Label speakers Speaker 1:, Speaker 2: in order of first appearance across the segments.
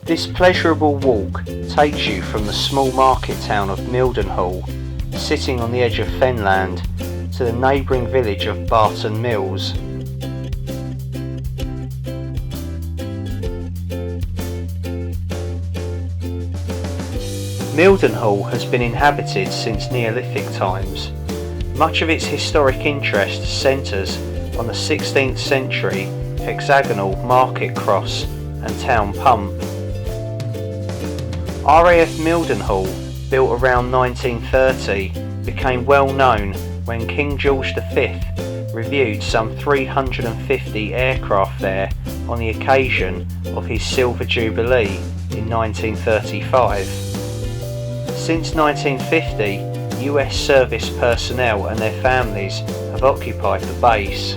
Speaker 1: This pleasurable walk takes you from the small market town of Mildenhall, sitting on the edge of fenland, to the neighbouring village of Barton Mills. Mildenhall has been inhabited since Neolithic times. Much of its historic interest centres on the 16th century hexagonal market cross and town pump. RAF Mildenhall, built around 1930, became well known when King George V reviewed some 350 aircraft there on the occasion of his Silver Jubilee in 1935. Since 1950, US service personnel and their families have occupied the base.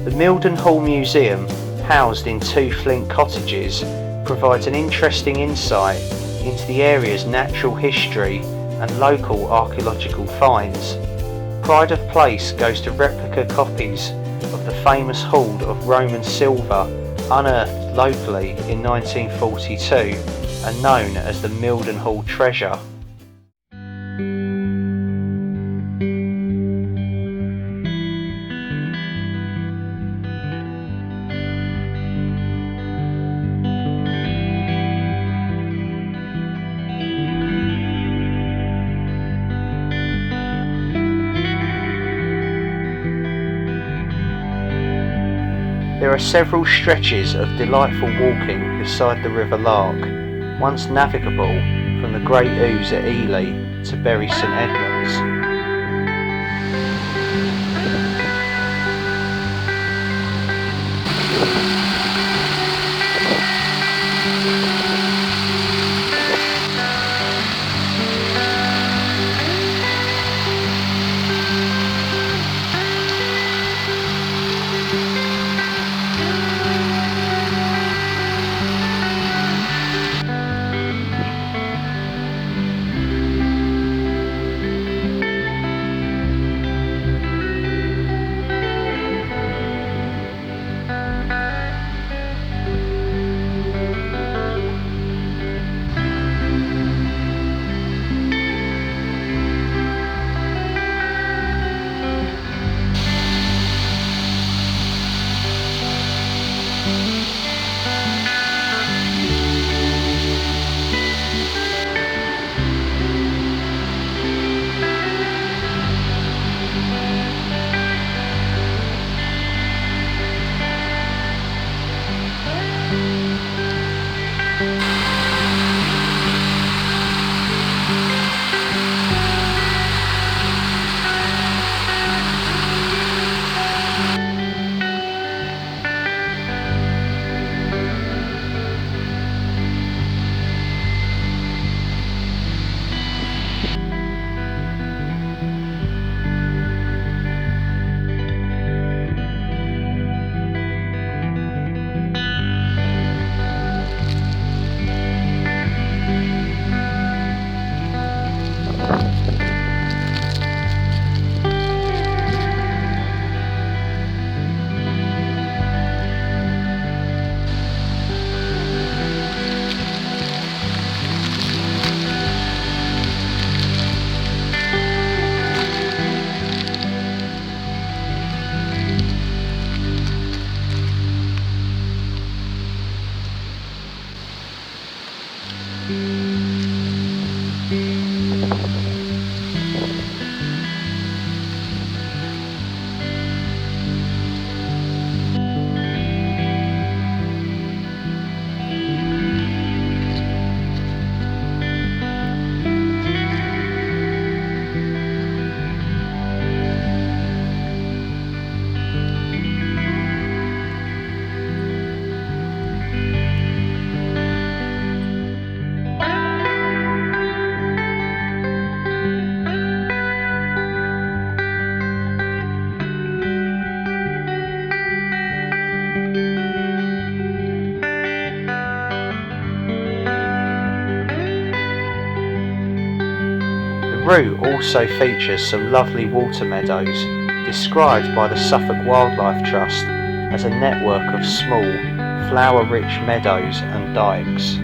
Speaker 1: The Mildenhall Museum, housed in 2 flint cottages, provides an interesting insight into the area's natural history and local archaeological finds. Pride of place goes to replica copies of the famous hoard of Roman silver unearthed locally in 1942 and known as the Mildenhall Treasure. There are several stretches of delightful walking beside the River Lark, once navigable from the Great Ouse at Ely to Bury St Edmunds. The route also features some lovely water meadows, described by the Suffolk Wildlife Trust as a network of small, flower-rich meadows and dykes.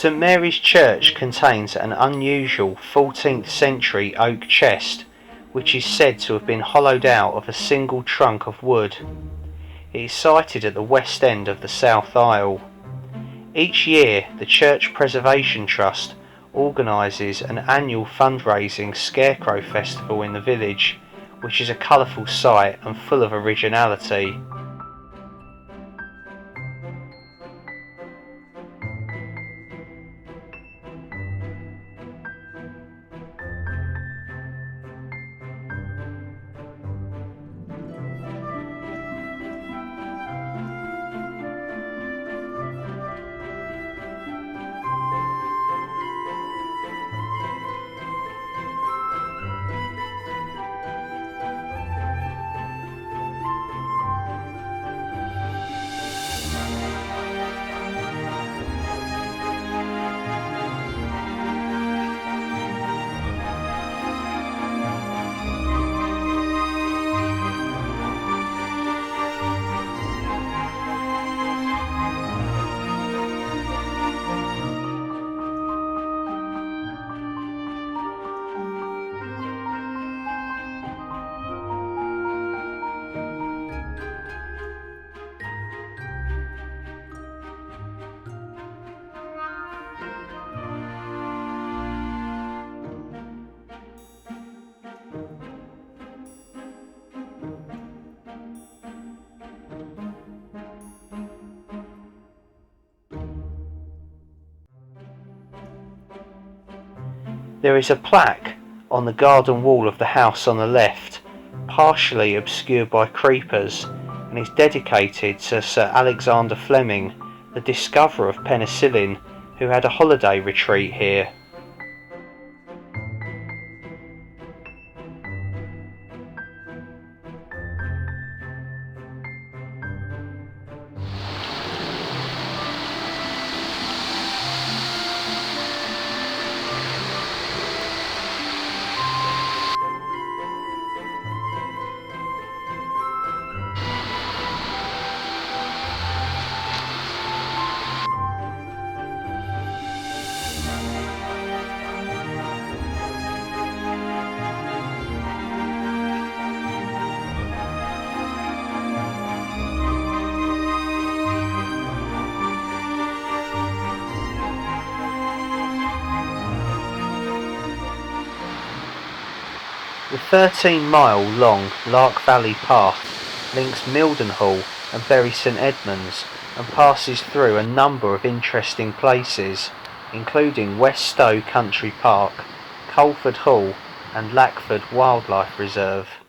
Speaker 1: St Mary's Church contains an unusual 14th century oak chest which is said to have been hollowed out of a single trunk of wood. It is sited at the west end of the south aisle. Each year the Church Preservation Trust organises an annual fundraising scarecrow festival in the village, which is a colourful sight and full of originality. There is a plaque on the garden wall of the house on the left, partially obscured by creepers, and is dedicated to Sir Alexander Fleming, the discoverer of penicillin, who had a holiday retreat here. The 13-mile long Lark Valley Path links Mildenhall and Bury St Edmunds and passes through a number of interesting places, including West Stow Country Park, Culford Hall and Lackford Wildlife Reserve.